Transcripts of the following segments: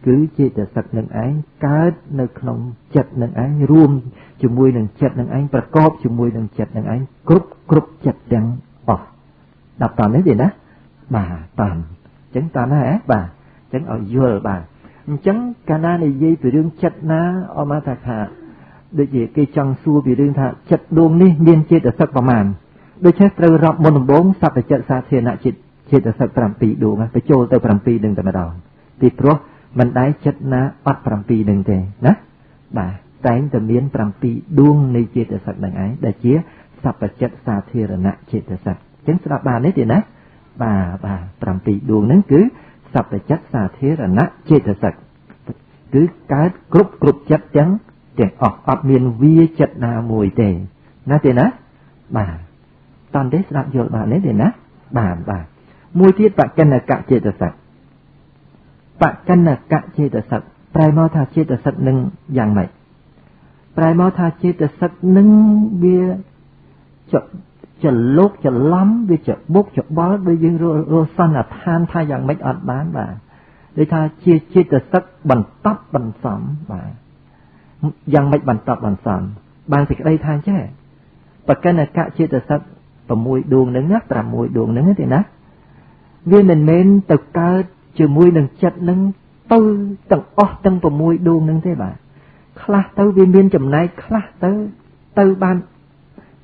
cứ chế tờ sắc nâng ánh cá nơi không chật nâng ánh rùm chùm mùi nâng chật nâng ánh và cóp chùm mùi nâng chật nâng ánh cúp chật đằng đọc toàn đấy gì đó bà toàn chẳng toàn hả bà chẳng ở dừa bà chẳng cả na này dây vì đương chật ná ở mà thạc hạ đôi gì cây trăng xua vì đương thạc chật đuông ní miên chế tờ sắc vào màn đôi chết trâu rộng môn bốn sắp phải chật xa thiên nạ chế tờ sắc pram pi đủ mà phải chôl tờ pram pi đừng tờ mà đòn thì pro mình đáy chất ná bắt pram pi đừng tề ná bà tránh tờ miên pram pi đuông ní chế tờ sắc đằng ấy để chia sắp phải chật xa thiên nạ chế tờ sắc chẳng sắp bà nấy thì ná bà pram pi đuông nâng cứ sắp phải chất xa thiên nạ chế tờ sắc cứ cái cúp chất trắng tiền ọt miên vi chất na mùi tề ná tề ná bà toàn đấy sắp dội bà nấy thì ná bà mùi thiết bạc cân là cạ chế tờ sắc bạc cân là cạ chế tờ sắc prai mau tha chế tờ sắc nâng dạng mày prai mau tha chế tờ sắc nâng bia chợ lốt chợ lắm bia chợ bốc chợ bó bia dương rô san là than tha dạng mấy ọt bán bà để tha chế tờ sắc bằng tóc bằng xóm bà dạng mấy bằng tóc bằng xóm bàn thì đây than chứ bạc cân là cạ chế tờ sắc và mùi đường nâng nhắc là mùi đường nâng thì nát vì mình men từ cao chiều mùi nâng chật nâng tư tầng tầng và mùi đường nâng thế bà khá tư vì miên chùm này khá tư ban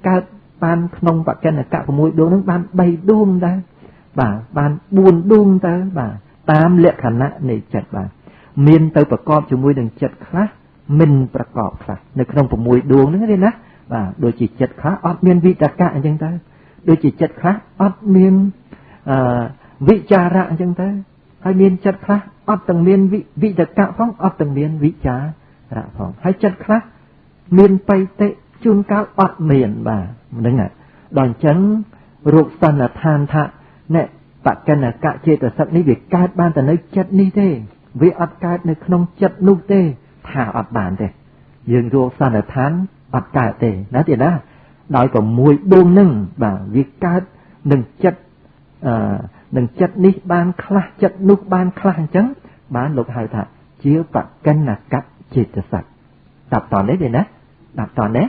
cao ban nông bạc chân là cả của mùi đường nâng ban bay đường ra bà ban buồn đường ta bà tam lệ khả nạ này chật bà miên tư và con chiều mùi nâng chật khá mìnhประกอบkhá nâng nông và mùi đường nâng thế nát bà đôi chỉ chật khá miên vị tất cả chân ta đôi chỉ chật khá miên vị trà rạ chẳng ta hay miên chất khác ấp tầng miên vị thật cạo phong ấp tầng miên vị trà rạ phong hay chất khác miên bay tệ chun cao ấp miền bà đúng ạ đòn chấn ruột sân là than thạ nè bạc cân là cạ chê tờ sắc ní việc cát ban tờ nơi chất ní thế vì ấp cát nơi không chất nụ tê thả ấp bàn tê dường ruột sân là than ấp cạ tê nói tiền đó nói có mùi đôn nâng bà việc cát nâng chất nâng chất ní ban khá chất nút ban khá chấn bán lục hai thạ chiếu bạc cân là cắt chê tờ sắc đọc toàn đấy đi nè đọc toàn đấy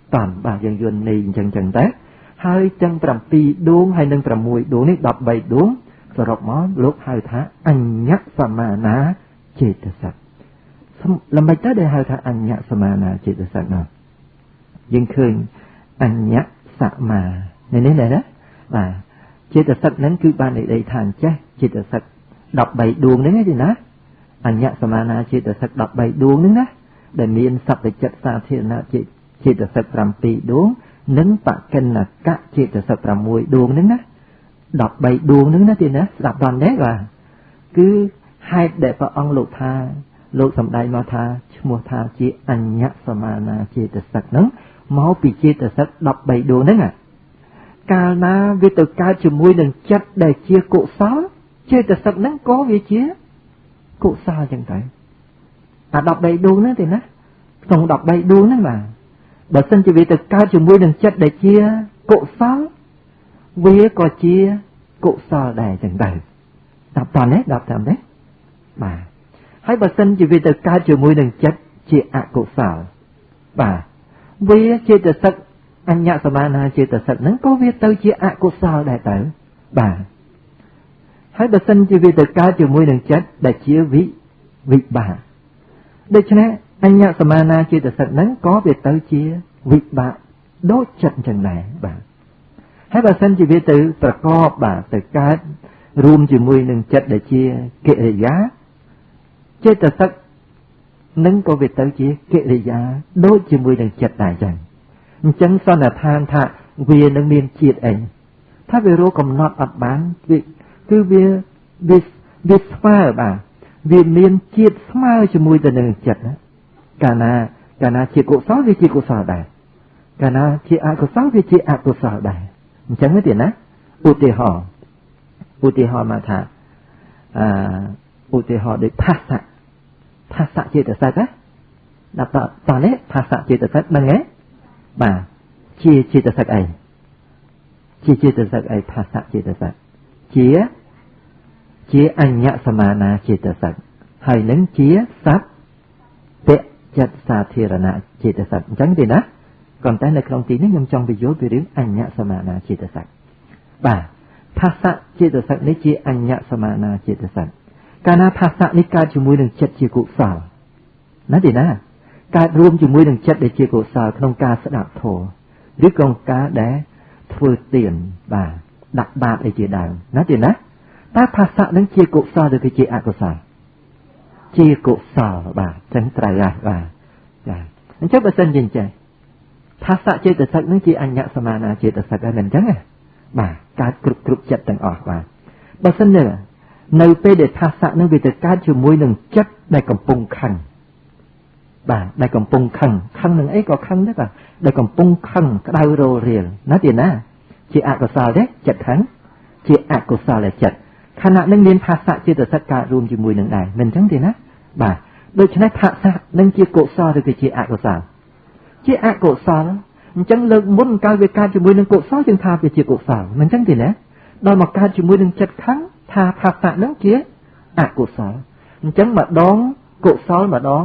toàn bà dân dân này chân tế hai chân trầm pi đuông hay nâng trầm mùi đuông ní đọc bày đuông rồi đọc món lúc hai thạ anh nhắc sa ma ná chê tờ sắc làm bài tới đây hai thạ anh nhắc sa ma ná chê tờ sắc nào dân khơi anh nhắc sa ma này đó và chế tờ sắc nén cứ ban này đây thàn chết chế tờ sắc đọc bài đuông đấy gì ná anh nhạ samana chế tờ sắc đọc bài đuông đấy ná để miên sắp để chất xa thiên na chế tờ sắc làm pi đuông nấn bạc cân là các chế tờ sắc làm mùi đuông đấy ná đọc bài đuông đấy ná thì ná đọc toàn đấy và cứ hai để vào ông lục tha lục sầm đại ma tha mua tha chế anh nhạ samana chế tờ sắc nấn máu bị chế tờ sắc đọc bài đuông đấy à cả na vì từ ca chùm mùi đừng chất để chia cụ sáu chia từ sập nắng có vì chia cụ sao chẳng phải đọc đầy đủ nữa thì nó không đọc đầy đủ nữa mà bà xin chỉ vì từ ca chùm mùi đừng chất để chia cụ sáu vì có chia cụ sao để chẳng phải đọc toàn đấy đọc toàn đấy bà hãy bà xin chỉ vì từ ca chùm mùi đừng chất chia cụ sao bà vì chia từ sập anh nhạ samana chia tờ sắc nắng có viết tới chia của sao đại tử bà hãy bà xin chia vì từ ca chiều mùi đừng chết để chia vị bà để cho nên anh nhạ samana chia tờ sắc nắng có viết tới chia vị bà đốt trận chân này bà hãy bà xin chia vì từ có bà từ ca rùm chiều mùi đừng chết để chia kệ giá chia tờ sắc nắng có viết tới chia kệ giá đốt chiều mùi đừng chết đại chẳng chẳng sao là than thạ vì nâng miên chiết ảnhถ้า về rô cầm nọt ọt bán cứ vì smile bà vì miên chiết smile cho mùi tờ nâng chật cả na chiết cổ sáu vì chiết cổ sáu đài cả na chiết cổ sáu vì chiết cổ sáu đài chẳng hết tiền á ưu tì họ mà thả ưu tì họ để phát xạ chiết tờ sắc á đọc tỏ đấy phát xạ chiết tờ sắc bằng ấy bà chia tờ sắc ấy chia tờ sắc ấy phát xạ chia tờ sắc chia anh nhạ samana chia tờ sắc ហើយនឹងជាសត្វចិត្តសាធារណៈចេតសិកអញ្ចឹងទេណាក៏តែនៅក្នុងទីនេះខ្ញុំចង់បញ្យល់ពីរឿងអញ្ញសមានាចេតសិកបាទផាសៈចេតសិកនេះជាអញ្ញសមានាចេតសិកកាលណាផាសៈនេះកើតជាមួយនឹងចិត្តជាកុសលណាទេណាកើតរួមជាមួយនឹងចិត្តដែលជាកុសលក្នុងការស្ដាប់ធម៌ឬក៏ការដែលធ្វើទានបាទដាក់បាតអីជាដើមណាទេណាតើផាសៈនឹងជាកុសលឬក៏ជាអកុសលជាកុសលបាទចឹងត្រូវហើយបាទចាអញ្ចឹងបើសិនជាអញ្ចឹងផាសៈចេតសិកនឹងជាអញ្ញសមានាចេតសិកហើយមិនអញ្ចឹងទេបាទកើតគ្រប់ចិត្តទាំងអស់បាទបើសិននៅពេលដែលផាសៈនឹងវាទៅកើតជាមួយនឹងចិត្តដែលកំពុងខឹងបាទដែលកំពុងខឹងនឹងអីក៏ខឹងដែរបាទដែលកំពុងខឹងក្តៅរលរាលណាទេណាជាអកុសលទេចិត្តខឹងជាអកុសលចិត្តខណៈនឹងមានផាសៈចេតសិកកើតរួមជាមួយនឹងដែរមិនអញ្ចឹងទេណាបាទដូច្នេះផាសៈនឹងជាកុសលឬក៏ជាអកុសលជាអកុសលអញ្ចឹងលើកមុនកាលវាកើតជាមួយនឹងកុសលយើងថាវាជាកុសលមិនអញ្ចឹងទេណាដល់មកកើតជាមួយនឹងចិត្តខឹងថាផាសៈនឹងជាអកុសលអញ្ចឹងម្ដងកុសលម្ដង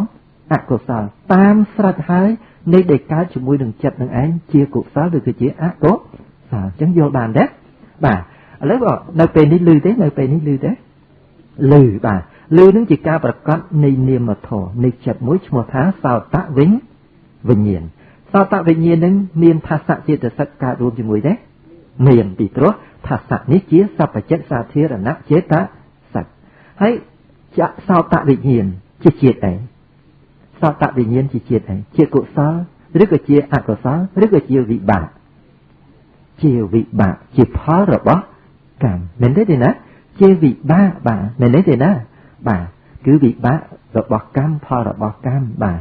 អកុសលតាមស្រេចហើយនៃដែលកើតជាមួយនឹងចិត្តនឹងឯងជាកុសលឬក៏ជាអកុសលអញ្ចឹងយល់បានទេបាទឥឡូវនៅពេលនេះឮទេនៅពេលនេះឮទេឮបាទឮនឹងជាការប្រកាសនៃនាមធម៌នៃចិត្តមួយឈ្មោះថាសោតវិញ្ញាណសោតវិញ្ញាណនឹងមានផាសៈចេតសិកកើតរួមជាមួយទេមានពីព្រោះផាសៈនេះជាសព្វចិត្តសាធារណៈចេតសិកហើយសោតវិញ្ញាណជាជាតិអីសោតវិញ្ញាណជាជាតិអីជាកុសលឬក៏ជាអកុសលឬក៏ជាវិបាកជាវិបាកជាផលរបស់កម្មមែនទេណាជាវិបាកបាទមែនទេណាបាទគឺវិបាករបស់កម្មផលរបស់កម្មបាទ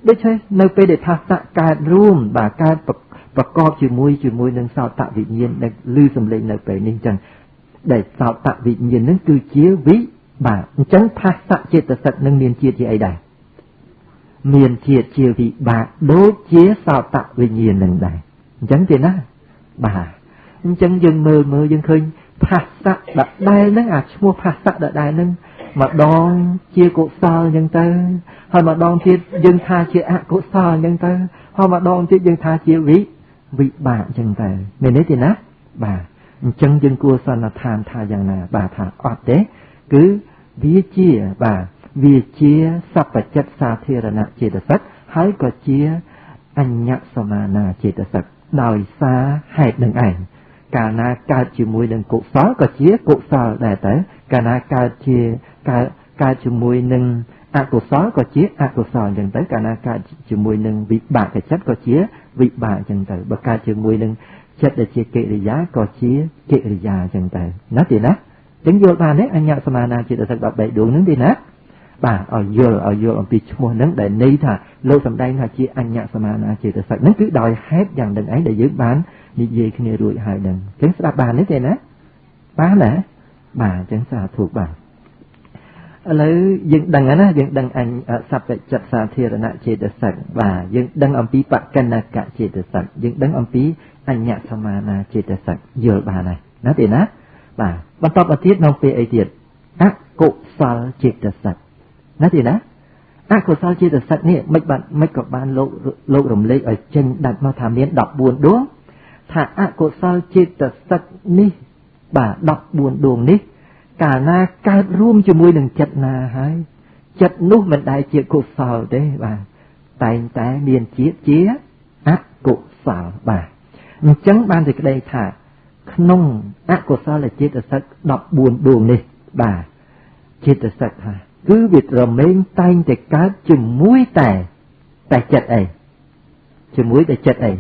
ដូច្នេះនៅពេលដែលផាសៈកើតរួមបាទកើតប្រកបជាមួយនឹងសោតវិញ្ញាណដែលឮសំឡេងនៅពេលនេះអញ្ចឹងដែលសោតវិញ្ញាណនឹងគឺជាវិបាកអញ្ចឹងផាសៈចេតសិកនឹងមានជាតិជាអីដែរមានជាតិជាវិបាកដូចជាសោតវិញ្ញាណនឹងដែរអញ្ចឹងទេណាបាទអញ្ចឹងយើងមើលយើងឃើញផាសៈដដែលហ្នឹងអាឈ្មោះផាសៈដដែលហ្នឹងម្ដងជាកុសលអញ្ចឹងទៅហើយម្ដងទៀតយើងថាជាអកុសលអញ្ចឹងទៅហើយម្ដងទៀតយើងថាជាវិបាកអញ្ចឹងទៅមែនទេណាបាទអញ្ចឹងយើងគួរសន្និដ្ឋានថាយ៉ាងណាបាទថាអត់ទេគឺវាជាបាទវាជាសព្វចិត្តសាធារណៈចេតសិកហើយក៏ជាអញ្ញសមានាចេតសិកដោយសារហេតុនឹងឯងកាលណាកើតជាមួយនឹងកុសលក៏ជាកុសលដែរទៅកាលណាកើតជាមួយនឹងអកុសលក៏ជាអកុសលអញ្ចឹងទៅកាលណាកើតជាមួយនឹងវិបាកចិត្តក៏ជាវិបាកអញ្ចឹងទៅបើកើតជាមួយនឹងចិត្តដែលជាកិរិយាក៏ជាកិរិយាអញ្ចឹងទៅណាទេណាអញ្ចឹងយល់បានទេអញ្ញសមានាចេតសិក13ដួងហ្នឹងទេណាបាទឲ្យយល់អំពីឈ្មោះហ្នឹងដែលន័យថាលោកសំដែងថាជាអញ្ញសមានាចេតសិកហ្នឹងគឺដោយហេតុយ៉ាងនឹងឯងដែលយើងបាននិយាយគ្នារួចហើយហ្នឹងអញ្ចឹងស្ដាប់បានទេណាបានណាបាទអញ្ចឹងសាធុបាទឥឡូវយើងដឹងណាយើងដឹងអញ្ញសព្វចិត្តសាធារណៈចេតសិកបាទយើងដឹងអំពីបកណ្ណកចេតសិកយើងដឹងអំពីអញ្ញសមានាចេតសិកយល់បានហើយណាទេណាបាទបន្តទៅទៀតនៅពេលអីទៀតអកុសលចេតសិកណាទេណាអកុសលចេតសិកនេះមិនក៏បានលោករំលែកឲ្យចេញដាច់មកថាមាន14ដួងថាអកុសលចេតសិកនេះបាទ14ដួងនេះកាលណាកើតរួមជាមួយនឹងចិត្តណាហើយចិត្តនោះមិនដែលជាកុសលទេបាទតែងតែមានជាតិជាអកុសលបាទអញ្ចឹងបានសេចក្តីថាក្នុងអកុសលចេតសិក14ដួងនេះបាទចេតសិកថាគឺវារមែងតែងតែកើតជាមួយតែចិត្តអីជាមួយតែចិត្តអី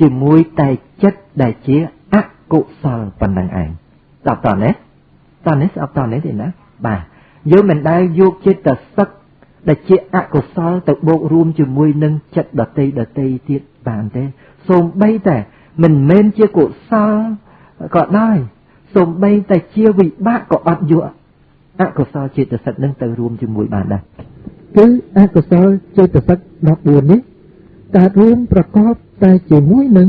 ជាមួយតែចិត្តដែលជាអកុសលប៉ុណ្ណឹងឯងតើតើនេះស្អប់តើនេះទេណាបាទយើងមិនដែលយកចិត្តសឹកដែលជាអកុសលទៅបូករួមជាមួយនឹងចិត្តដតីទៀតបានទេសូម្បីតែមិនមែនជាកុសលក៏ដោយសូម្បីតែជាវិបាកក៏អត់យកអកុសលចេតសិកនឹងទៅរួមជាមួយបានដែរគឺអកុសលចេតសិក14នេះកើតរួមប្រកបតែជាមួយនឹង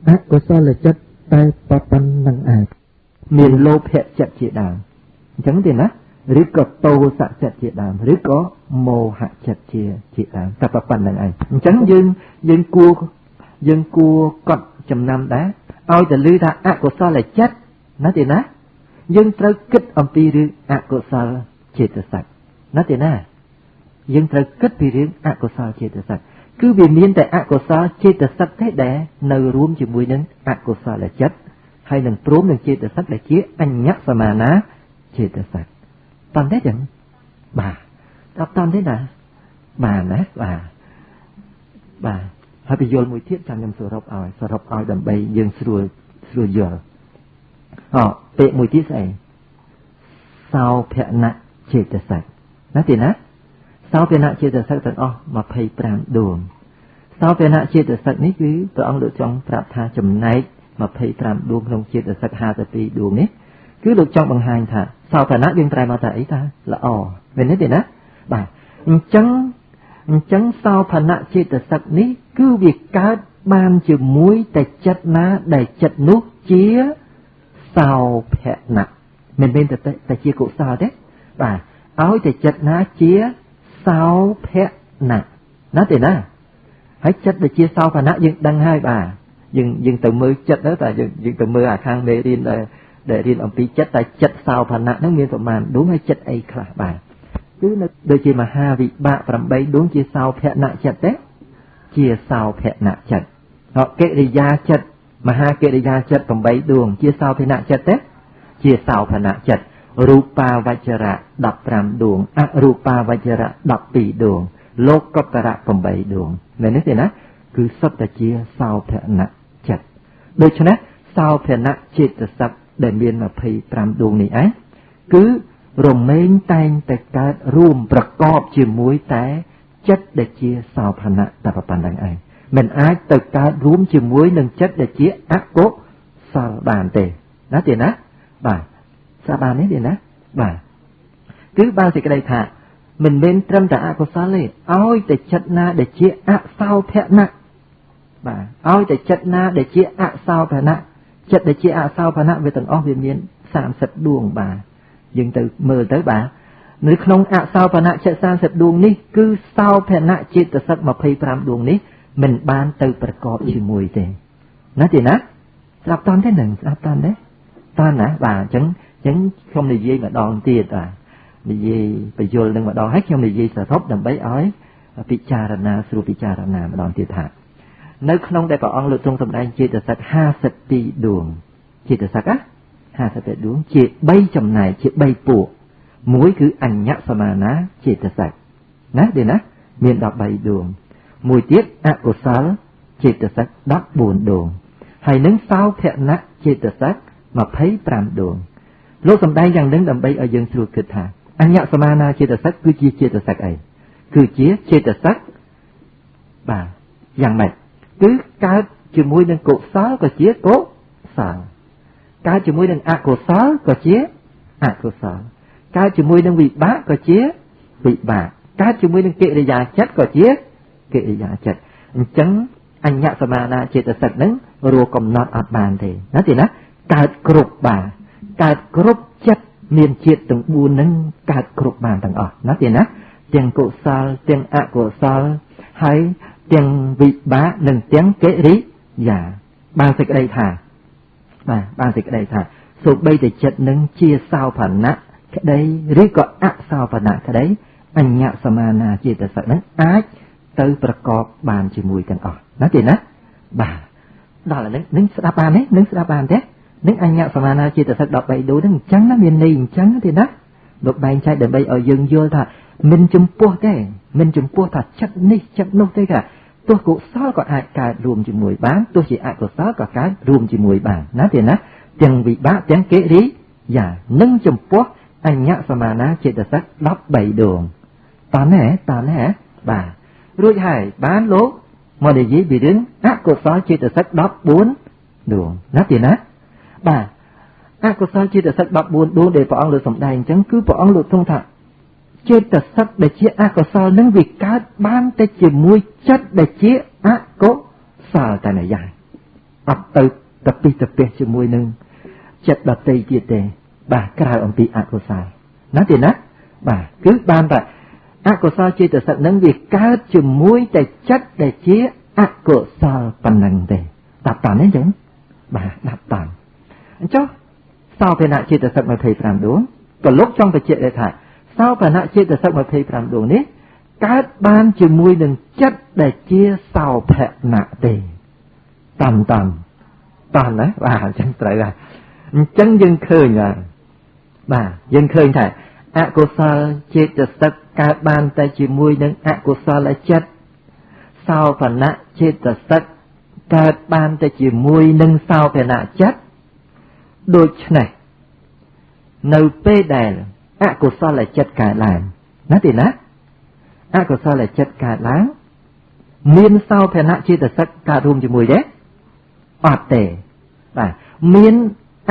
អកុសលចិត្តតែប៉ុណ្្នឹងឯងមានលោភៈចិត្តជាដើមអញ្ចឹងទេណា ឬក៏តោសៈចិត្តជាដើមឬក៏មោហៈចិត្តជាដើមតែប៉ុណ្្នឹងឯងអញ្ចឹងយើងគួរកត់ចំណាំដែរឲ្យតែឮថាអកុសលចិត្តណាទេណាយើងត្រូវគិតអំពីរឿងអកុសលចេតសិកណាទេណាយើងត្រូវគិតពីរឿងអកុសលចេតសិកគឺវាមានតែអកុសលចេតសិកទេដែលនៅរួមជាមួយនឹងអកុសលចិត្តហើយនឹងព្រមនឹងចេតសិកដែលជាអញ្ញសមាណាចេតសិកតន់ទេចឹងបាទតន់ទេណាបាទណាបាទហើយបញ្យល់មួយទៀតចាំខ្ញុំសរុបឲ្យដើម្បីយើងស្រួលយល់ពាក្យមួយទៀតស្អីសោភណចេតសិកណាទេណាសោភណចេតសិកទាំងអស់25ដួងសោភណចេតសិកនេះគឺព្រះអង្គលោកចង់ប្រាប់ថាចំណែក25ដួងក្នុងចេតសិក52ដួងនេះគឺលោកចង់បង្ហាញថាសោភណយើងត្រែមកថាអីថាល្អមែនទេណាបាទអញ្ចឹងសោភណចេតសិកនេះគឺវាកើតបានជាមួយតែចិត្តណាដែលចិត្តនោះជាសោភណមិនមែនតែជាកុសលទេបាទឲ្យតែចិត្តណាជាសោភណណាទេណាហើយចិត្តដែលជាសោភណយើងដឹងហើយបាទយើងទៅមើលចិត្តទៅតែយើងទៅមើលអាខាងមេរៀនដែលរៀនអំពីចិត្តតែចិត្តសោភណហ្នឹងមានប្រមាណដួងហើយចិត្តអីខ្លះបាទគឺនៅដូចជាមហាវិបាក8ដួងជាសោភណចិត្តទេជាសោភណចិត្តហើយកិរិយាចិត្តមហាកិរិយាចិត្ត8ដួងជាសោភណចិត្តទេជាសោភណចិត្តរូបាវចរៈ15ដួងអរូបាវចរៈ12ដួងលោកកតរៈ8ដួងមែនទេណាគឺសុទ្ធតែជាសោភណចិត្តដូច្នេះសោភណចិត្តស័ព្ទដែលមាន25ដួងនេះឯងគឺរមែងតែងតែកើតរួមប្រកបជាមួយតែចិត្តដែលជាសោភណតែប៉ុណ្្នឹងឯងមិនអាចទៅកើតរួមជាមួយនឹងចិត្តដែលជាអកុសលបានទេណាទេណាបាទស្រាប់បានទេណាបាទគឺបានសេចក្តីថាមិនមែនត្រឹមតែអកុសលទេឲ្យតែចិត្តណាដែលជាអសោភណបាទឲ្យតែចិត្តណាដែលជាអសោភណចិត្តដែលជាអសោភណវាទាំងអស់វាមាន30ដួងបាទយើងទៅមើលទៅបាទនៅក្នុងអសោភណចិត្ត30ដួងនេះគឺសោភណចិត្តសិក25ដួងនេះមិនបានទៅប្រកបជាមួយទេណាទេណាស្ដាប់តាន់ទេនឹងស្ដាប់តាន់ទេតាន់ណាបាទអញ្ចឹងខ្ញុំនិយាយម្ដងទៀតបាទនិយាយបញ្យលនឹងម្ដងហើយខ្ញុំនិយាយសរុបដើម្បីឲ្យពិចារណាស្រួលពិចារណាម្ដងទៀតថានៅក្នុងដែលព្រះអង្គលើកទ្រង់សម្ដែងចេតសិក52ដួងចេតសិក52ដួងជា3ចំណែកជា3ពួកមួយគឺអញ្ញសមាណាចេតសិកណាទេណាមាន13ដួងមួយទៀតអកុសលចេតសិក14ដួងហើយនឹងសោភណចេតសិក25ដួងលោកសម្ដែងយ៉ាងនឹងដើម្បីឲ្យយើងស្រួលគិតថាអញ្ញសមាណាចេតសិកគឺជាចេតសិកអីគឺជាចេតសិកបាទយ៉ាងម៉េចគឺកើតជាមួយនឹងកុសលក៏ជាកុសលកើតជាមួយនឹងអកុសលក៏ជាអកុសលកើតជាមួយនឹងវិបាកក៏ជាវិបាកកើតជាមួយនឹងកិរិយាចិត្តក៏ជាកិរិយាចិត្តអញ្ចឹងអញ្ញសមាណាចេតសិកហ្នឹងរួកំណត់អត់បានទេណាទេណាកើតគ្រប់បាទកើតគ្រប់ចិត្តមានជាតិទាំង4ហ្នឹងកើតគ្រប់បានទាំងអស់ណាទេណាទាំងកុសលទាំងអកុសលហើយទាំងវិបាកនិងទាំងកិរិយាបានសេចក្តីថាបាទបានសេចក្តីថាសូម្បីតែចិត្តនឹងជាសោភណៈក្តីឬក៏អសោភណៈក្តីអញ្ញសមាណាចេតសិកហ្នឹងអាចទៅប្រកបបានជាមួយទាំងអស់ណាទេណាបាទដល់ឥឡូវនឹងស្ដាប់បានទេនឹងស្ដាប់បានទេនឹងអញ្ញសមាណាចេតសិក13ដួងហ្នឹងអញ្ចឹងណាមានន័យអញ្ចឹងទេណាលោកបែងចែកដើម្បីឲ្យយើងយល់ថាមិនចំពោះទេមិនចំពោះថាចិត្តនេះចិត្តនោះទេថាទោះកុសលក៏អាចកើតរួមជាមួយបានទោះជាអកុសលក៏កើតរួមជាមួយបានណាទេណាទាំងវិបាកទាំងកិរិយានឹងចំពោះអញ្ញសមាណាចេតសិក13ដួងតើណែបាទរួចហើយបានលោកមកនិយាយពីរឿងអកុសលចេតសិក14ដួងណាទេណាបាទអកុសលចេតសិក14ដួងដែលព្រះអង្គលើកសម្ដែងអញ្ចឹងគឺព្រះអង្គលើកទ្រង់ថាចេតសិកដែលជាអកុសលនឹងវាកើតបានតែជាមួយចិត្តដែលជាអកុសលតែម្យ៉ាងអត់ទៅតពិសជាមួយនឹងចិត្តដតីទៀតទេបាទក្រៅអំពីអកុសល ណាទេណាបាទគឺបានតែអកុសលចេតសិកនឹងវាកើតជាមួយតែចិត្តដែលជាអកុសលប៉ុណ្ណឹងទេតាប់តាន់អញ្ចឹងបាទតាប់តាន់អញ្ចឹងសោភណចេតសិក25ដួងក៏លោកចង់បញ្ជាក់ដែរថាសោភណចេតសិក25ដួងនេះកើតបានជាមួយនឹងចិត្តដែលជាសោភណៈទេតាន់តាន់ណាបាទអញ្ចឹងត្រូវហើយអញ្ចឹងយើងឃើញហើយបាទយើងឃើញថាអកុសលចេតសិកកើតបានតែជាមួយនឹងអកុសលចិត្តសោភណចេតសិកកើតបានតែជាមួយនឹងសោភណចិត្តដូច្នេះនៅពេលដែលអកុសលចិត្តកើតឡើងណាទេណាអកុសលចិត្តកើតឡើងមានសោភណចេតសិកកើតរួមជាមួយទេអត់ទេបាទមាន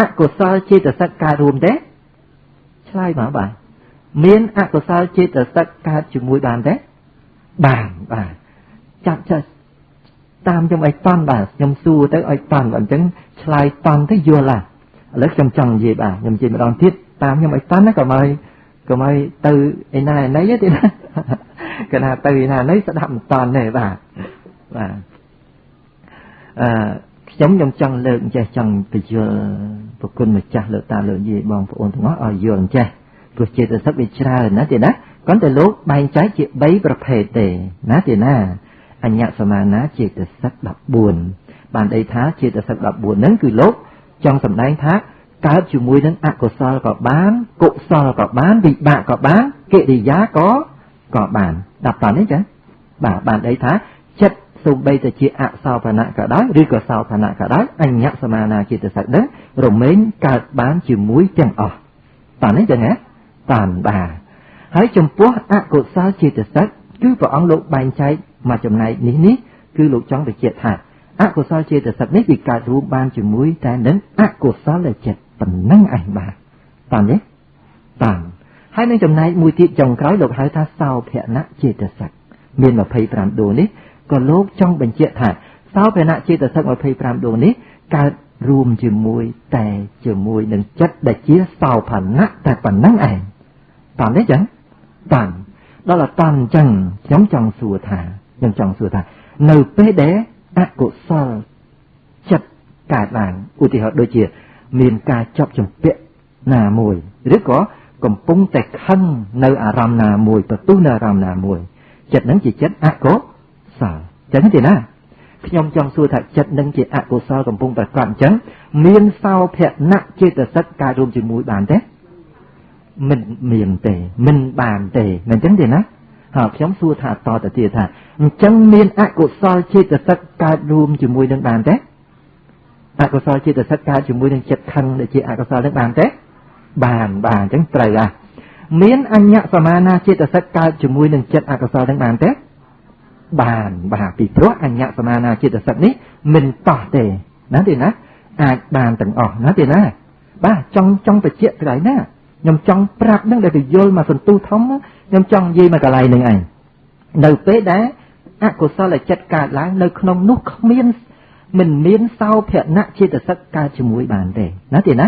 អកុសលចេតសិកកើតរួមទេឆ្លើយមកបាទមានអកុសលចេតសិកកើតជាមួយបានទេបានបាទចាប់តាមខ្ញុំឲ្យតន់បាទខ្ញុំសួរទៅឲ្យតន់អញ្ចឹងឆ្លើយតន់ទៅយល់ឡាឥឡូវខ្ញុំចង់និយាយបាទខ្ញុំនិយាយម្ដងទៀតតាមខ្ញុំឲ្យតន់ណាក៏មកទៅឯណាឯណីទេណាគេថាទៅឯណាណីស្ដាប់មិនតន់ទេបាទខ្ញុំចង់លើកចេះចង់ពយល់ប្រគុណម្ចាស់លើតាលើយាយបងប្អូនទាំងអស់ឲ្យយល់ចេះព្រោះចេតសិកវាច្រើនណាទេណាគ្រាន់តែលោកបែងចែកជា3ប្រភេទទេណាទេណាអញ្ញសមាណាចេតសិក14បានន័យថាចេតសិក14ហ្នឹងគឺលោកចង់សម្ដែងថាកើតជាមួយនឹងអកុសលក៏បានកុសលក៏បានវិបាកក៏បានកិរិយាក៏បានដល់តនេះចឹងបាទបានន័យថាចិត្តសូម្បីតែជាអសោភណៈក៏ដោយឬក៏សោភណៈក៏ដោយអញ្ញសមាណាចេតសិកហ្នឹងរមែងកើតបានជាមួយទាំងអស់តនេះចឹងហ៎តាមបាទហើយចំពោះអកុសលចេតសិកគឺព្រះអង្គលោកបែងចែកមកចំណែកនេះគឺលោកចង់បញ្ជាក់ថាអកុសលចេតសិកនេះវាកើតរួមបានជាមួយតែនឹងអកុសលចិត្តប៉ុណ្ណឹងឯងបាទតាមទេតាមហើយនឹងចំណែកមួយទៀតចុងក្រោយលោកហៅថាសោភណចេតសិកមាន25ដួងនេះក៏លោកចង់បញ្ជាក់ថាសោភណចេតសិក25ដួងនេះកើតរួមជាមួយនឹងចិត្តដែលជាសោភណៈតែប៉ុណ្ណឹងឯងតាមទេចឹងតាមដល់តែតាមអញ្ចឹងខ្ញុំចង់សួរថានៅពេលដែលអកុសលចិត្តកើតឡើងឧទាហរណ៍ដូចជាមានការជាប់ជំពាក់ណាមួយឬក៏កំពុងតែខឹងនៅអារម្មណ៍ណាមួយទទួលនៅអារម្មណ៍ណាមួយចិត្តហ្នឹងជាចិត្តអកុសលចឹងទេណាខ្ញុំចង់សួរថាចិត្តនឹងជាអកុសលកំពុងប្រកបអញ្ចឹងមានសោភណចេតសិកកើតរួមជាមួយបានទេមិនមានទេមិនបានទេមិនអញ្ចឹងទេណាហើយខ្ញុំសួរថាតទៅទៀតថាអញ្ចឹងមានអកុសលចេតសិកកើតរួមជាមួយនឹងបានទេអកុសលចេតសិកកើតជាមួយនឹងចិត្តខឹងដែលជាអកុសលនឹងបានទេបានអញ្ចឹងត្រូវហ่ะមានអញ្ញសមាណាចេតសិកកើតជាមួយនឹងចិត្តអកុសលនឹងបានទេបានពីព្រោះអញ្ញសមាណាចេតសិកនេះមិនតោះទេណាទេណាអាចបានទាំងអស់ណាទេណាបាទចង់បញ្ជាក់ត្រៃណាខ្ញុំចង់ប្រាប់នឹងដែលទៅយល់មកសន្ទុះធំខ្ញុំចង់និយាយមកកន្លែងនឹងឯងនៅពេលដែលអកុសលចិត្តកើតឡើងនៅក្នុងនោះមិនមានសោភណចេតសិកកើតជាមួយបានទេណាទេណា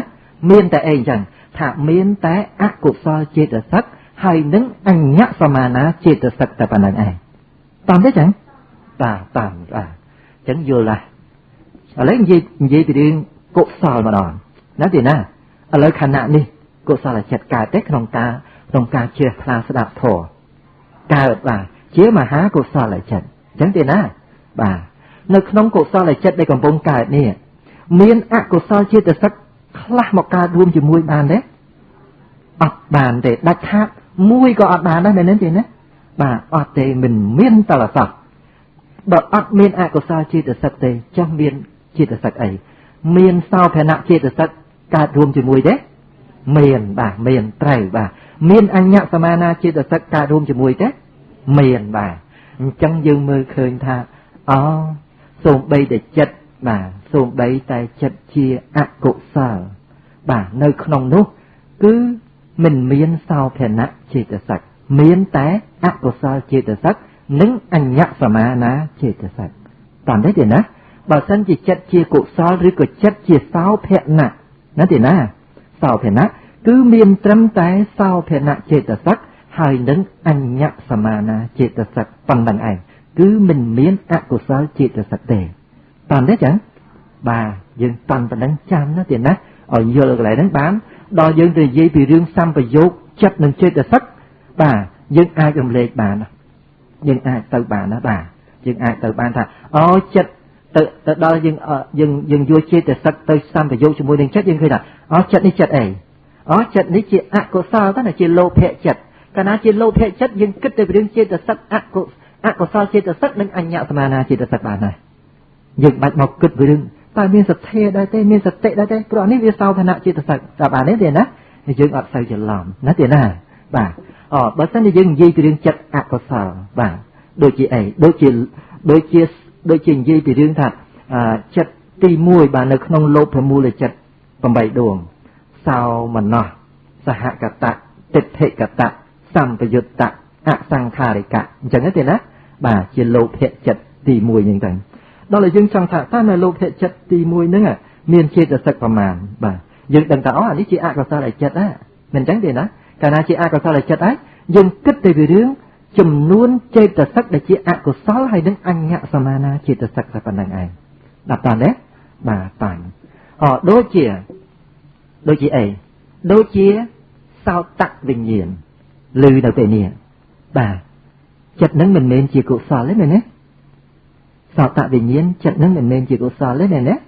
មានតែអីអញ្ចឹងថាមានតែអកុសលចេតសិកហើយនឹងអញ្ញសមាណាចេតសិកតែប៉ុណ្្នឹងឯងតាមទេចឹងតាមអញ្ចឹងយល់လားឥឡូវនិយាយពីរឿងកុសលម្ដងណាទេណាឥឡូវខណៈនេះកុសលចិត្តកើតទេក្នុងការជ្រះថ្លាស្ដាប់ធម៌កើតបាទជាមហាកុសលចិត្តអញ្ចឹងទេណាបាទនៅក្នុងកុសលចិត្តដែលកំពុងកើតនេះមានអកុសលចេតសិកខ្លះមកកើតរួមជាមួយបានទេអត់បានទេដាច់ខាតមួយក៏អត់បានដែរមែនទេណាបាទអត់ទេមិនមានតលសោះបើអត់មានអកុសលចេតសិកទេចុះមានចេតសិកអីមានសោភណចេតសិកកើតរួមជាមួយទេមានមានត្រូវបាទមានអញ្ញសមាណាចេតសិកកើតរួមជាមួយទេមានបាទអញ្ចឹងយើងមើលឃើញថាសូម្បីតែចិត្តបាទសូម្បីតែចិត្តជាអកុសលបាទនៅក្នុងនោះគឺមិនមានសោភណចេតសិកមានតែអកុសលចេតសិកនិងអញ្ញសមាណាចេតសិកតាមទេណាបើសិនជាចិត្តជាកុសលឬក៏ចិត្តជាសោភណណាទេណាសោភណៈ cứ miên trâm tái sau phê nạ chế tờ sắc hơi nâng anh nhạc sa ma na chế tờ sắc bằng đằng ảnh cứ mình miên ạ của sao chế tờ sắc đề toàn đấy chẳng bà dương toàn bằng đằng chăm nó tiền nát ở giờ lại đánh bán đo dương từ dây bị riêng xăm và vô chất nâng chế tờ sắc bà dương ai cầm lệ bà nè dương ai từ bà nó bà dương ai từ ban thà chất tự đo dương vua chế tờ sắc tới xăm và vô cho môi đằng chất dương khi là chất đi chất ấy chất ní chị ạ của sao đó là chị lô phệ chất cả na chị lô phệ chất nhưng kết từ riêng chị từ sắc ạ của sao chị từ sắc nên anh nhạo mà na chị từ sắc bản này nhưng bạch mọc kết với riêng tại miền sạch thề đây tây miền sạch tệ đây tây còn ní vì sao thà na chị từ sắc cả bản đấy tiền á nhưng ở sao chị làm nó tiền à bà bởi sao thì nhưng gì từ riêng chất ạ của sao bà đôi chị ấy đôi chị gì từ riêng thật chất tì mùi bà nơi không lô phải mua là chất bằng bảy đường sao mà nọ sa hạ cả tạ tịch hệ cả tạ samประยุทธ์tạ ạ sang kha để cả chẳng hết tiền á bà chỉ lô hệ chất tì mùi như thế đó là dương trong thạ ta là lô hệ chất tì mùi nữa à miền chia được sắcประมาณ bà dương đằng táo anh ấy chị ạ có sao lại chất á mình tránh tiền á cả na chị ạ có sao lại chất ấy dương kết từ từ hướng chùm luôn chơi được sắc để chị ạ có sao hay đến anh nhạ samana chị được sắc là phần đằng này đặt toàn đấy bà toàn đôi chị ấy đôi chia sao tặng vinh hiển lư đầu tệ nè bà chật nâng mình men chia cụ sò lấy này nhé sao tặng vinh hiển chật nâng mình men chia cụ sò lấy này nhé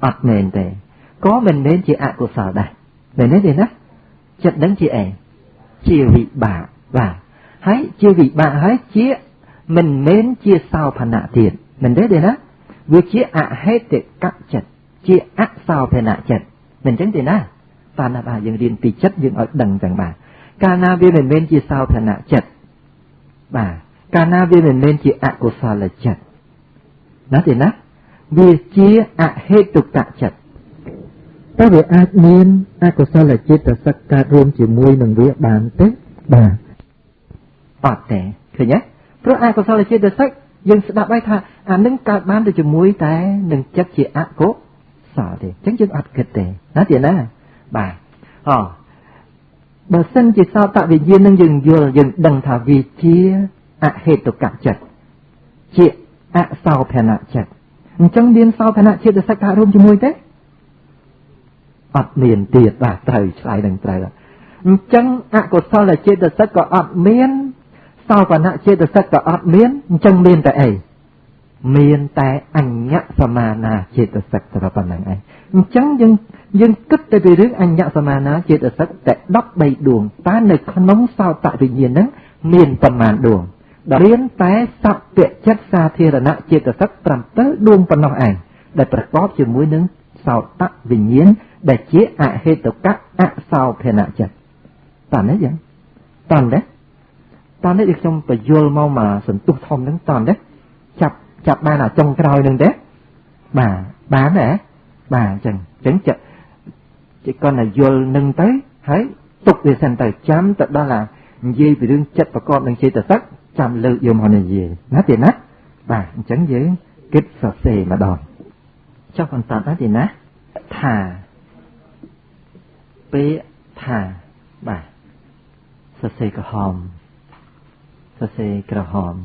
ọt mền tệ có mình men chia ạ cụ sò đây này nhé đi nè chật nâng chị ấy chia vị bà hãy chia vị bà hãy chia mình men chia sao phản nạ tiền mình đấy đi nè vừa chia ạ hết để cắt chật chia ạ sao phản nạ chật mình tránh tiền á ta là bà dương riêng tì chất dương ở đằng rằng bà ca na viên mình bên chia sao phản nạ chật bà ca na viên mình bên chia ạ của sao là chật nói thì nát vì chia ạ hết tục tạ chật ta về ạ miên ạ của sao là chết là sắc ca rôm chỉ mùi nâng với bàn tết bà ọt tẻ thử nhéเพราะ ạ của sao là chết là sắc dương sẽ đạp bay thà nâng cả bàn để chỉ mùi té nâng chất chia ạ cố sao thì chẳng dương ọt kịch tẻ nói thì nát bà bà sân chỉ sao tạo vì duyên nâng dừng đằng thả vì chia hết tục cả chật chia sao phèn ạ chật chẳng biên sao phèn ạ chia được sắc cả rôm cho mùi thế miền tiệt bà trời lại đằng trời là chẳng của sao là chia được sắc có miên sao phèn ạ chia được sắc có miên chẳng miên tại ấy miên tại anh nhạ samana chia được sắc tại phần này ấy chẳng nhưng kết từ vì hướng anh nhạ samana chia được sắc tại đắp bay đường ta nơi nóng sao tại vì nhiên nắng miền phần màn đường đó liên té sắp tuyệt chất xa thiên là nạ chia được sắc trầm tới đuông phần nòng ảnh đểประกอบ cho mũi nướng sao tắc vì nhiên để chế hết tục các sao thiên nạ chật toàn đấy vậy toàn đấy được trong phải vô mau mà sẵn tục thông đến toàn đấy chập ba nào trong cái đôi nâng đấy bà bán nè bà chẳng chật chỉ con là vô nâng tới thấy tục về thành tờ chấm tật đó là gì vì đương chất và con đừng chơi tờ sắc chăm lưu yêu mòn này gì nói tiền nát bà chẳng với kết sọ xề mà đòn cho phần tật nói tiền nát thà bế thà bà sọ xề cả hòm sọ xề cả hòm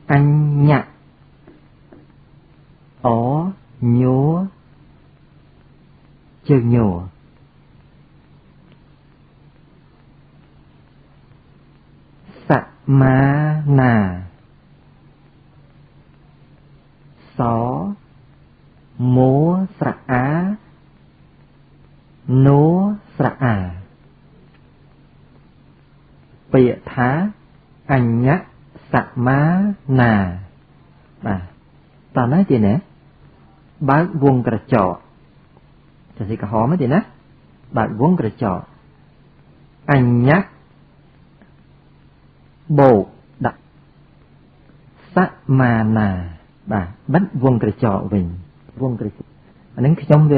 anh nhạc nhúa chừng nhủa sạ má nà xó múa sạ á núa sạ à bịa thá anh nhắc sạ má nà bà ta nói gì nè bác vuông cà trọจะสิกระหอมไม่ดีนะบาดวงกระจอกอัญญะโบกดักสัมานาบาบัดวงกระจอกวิ่งวงกระจอกอันนั้นขยมเ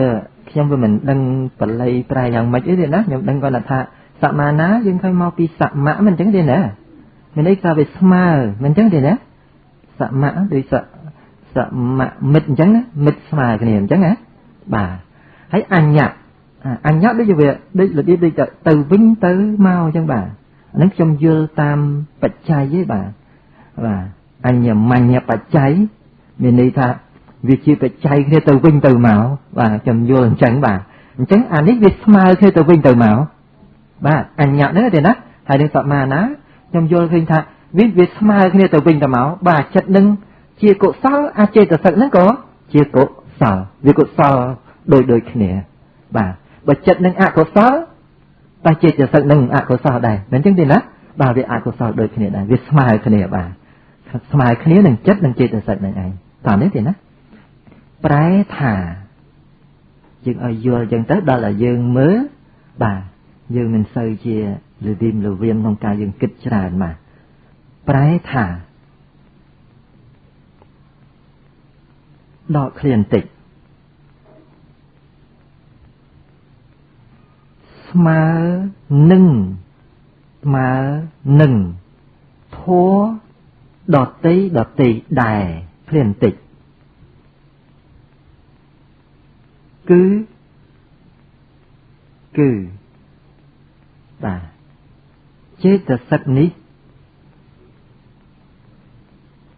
วmình đang bật lây praiอย่างmấy ấy điนะnhưng đang gọi là thàสัมานะยังเคยมาปีสัมมะมันจังดีนะmìnhได้กล่าวvềสมามันจังดีนะสัมมะโดยสัมมะมิดจังนะมิดสมากันเนี่ยจังนะbà hãy anh nhạc អញ្ញដូចវាដូចរបៀបដូចទៅវិញទៅមកអញ្ចឹងបាទហ្នឹងខ្ញុំយល់តាមបច្ច័យទេបាទអញ្ញមញ្ញបច្ច័យមានន័យថាវាជាបច្ច័យគ្នាទៅវិញទៅមកបាទខ្ញុំយល់អញ្ចឹងបាទអញ្ចឹងអានេះវាស្មើគ្នាទៅវិញទៅមកបាទអញ្ញហ្នឹងទេណាហើយនឹងសមាណាខ្ញុំយល់ឃើញថាវាស្មើគ្នាទៅវិញទៅមកបាទចិត្តនឹងជាកុសលអចេតសិកហ្នឹងក៏ជាកុសលវាកុសលដូចគ្នាបាទបើចិត្តនឹងអកុសលតែចេតសិកនឹងអកុសលដែរមិនអញ្ចឹងទេណាបាទវាអកុសលដូចគ្នាដែរវាស្មើគ្នាបាទស្មើគ្នានឹងចិត្តនិងចេតសិកនឹងឯងតាមនេះទេណាប្រែថាយើងឲ្យយល់អញ្ចឹងទៅដល់តែយើងមើលបាទយើងមិនសូវជាលវិមលវៀមក្នុងការយើងគិតច្រើនបាទប្រែថាដកឃ្លាបន្តិចស្មើនឹងធัวដតីដែរឃ្លាបន្តិចគឺបាទចេតសិកនេះ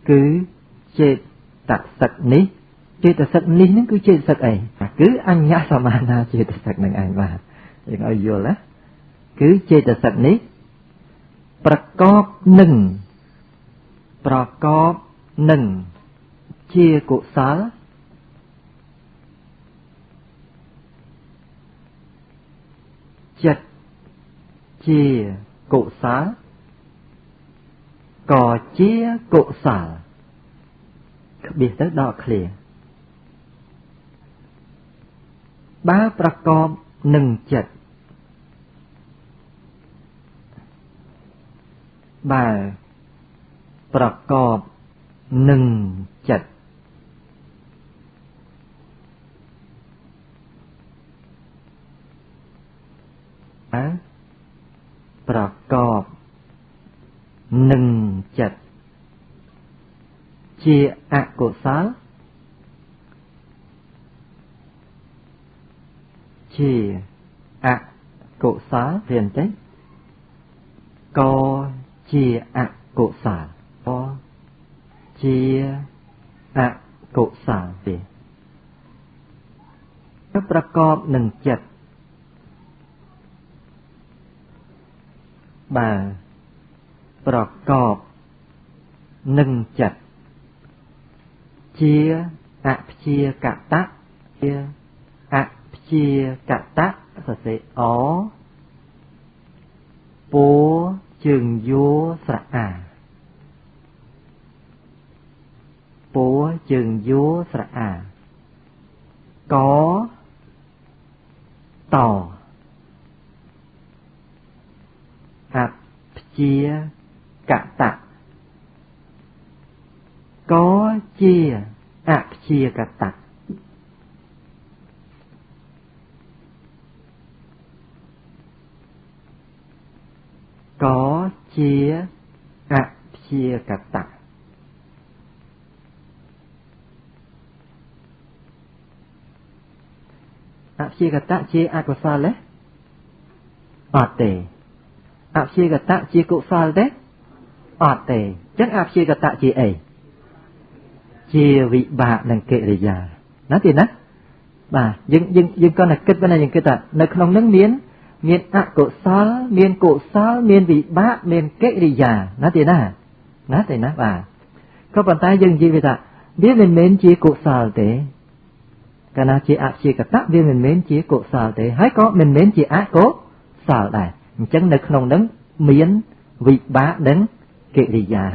គឺចេតសិកនេះហ្នឹងគឺចេតសិកអីគឺអញ្ញសមាណាចេតសិកនឹងឯងបាទយើងឲ្យយល់ណាគឺចេតសិកនេះប្រកបនឹងជាកុសលចិត្តជាកុសលក៏ជាកុសលក្បៀសទៅដល់ឃ្លាបើប្រកបនឹងចិត្តបើប្រកបនឹងចិត្តប្រកបនឹងចិត្តជាអកុសលជាអកុសលរៀនទេក៏ជាអកុសលក៏ជាអកុសលទេប្រកបនឹងចិត្តបើប្រកបនឹងចិត្តជាអព្យាកតៈជាអព្យាកតៈសរសេរអពោជើងយោស្រៈអាពោជើងយោស្រៈអាកតអព្យាកតៈក៏ជាអព្យាកតៈក៏ជាអព្យាកតៈអព្យាកតៈជាអកុសលទេអត់ទេអព្យាកតៈជាកុសលទេអត់ទេអញ្ចឹងអព្យាកតៈជាអីជាវិបាកនិងកិរិយាណាទេណាបាទយើងគាត់តែគិតប៉ុណ្ណាយើងគិតថានៅក្នុងនឹងមានអកុសលមានកុសលមានវិបាកមានកិរិយាណាទេណាបាទក៏ប៉ុន្តែយើងនិយាយថាវាមិនមែនជាកុសលទេកាលណាជាអព្យាកតៈវាមិនមែនជាកុសលទេហើយក៏មិនមែនជាអកុសលដែរអញ្ចឹងនៅក្នុងនឹងមានវិបាកនិងកិរិយា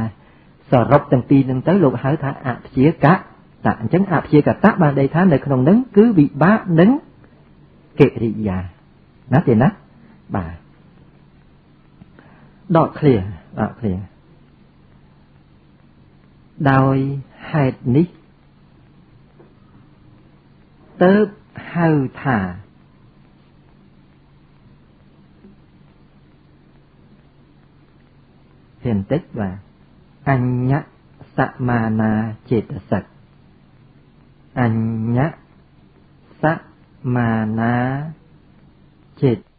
សរុបទាំងពីរនឹងទៅលោកហៅថាអព្យាកតៈអញ្ចឹងអព្យាកតៈបានន័យថានៅក្នុងនឹងគឺវិបាកនិងកិរិយាណាទេណាបាទដកឃ្លាដោយហេតុនេះទើបហៅថាhiện tích và anh nhắc samana cetasik anh nhắc samana ចិត្ត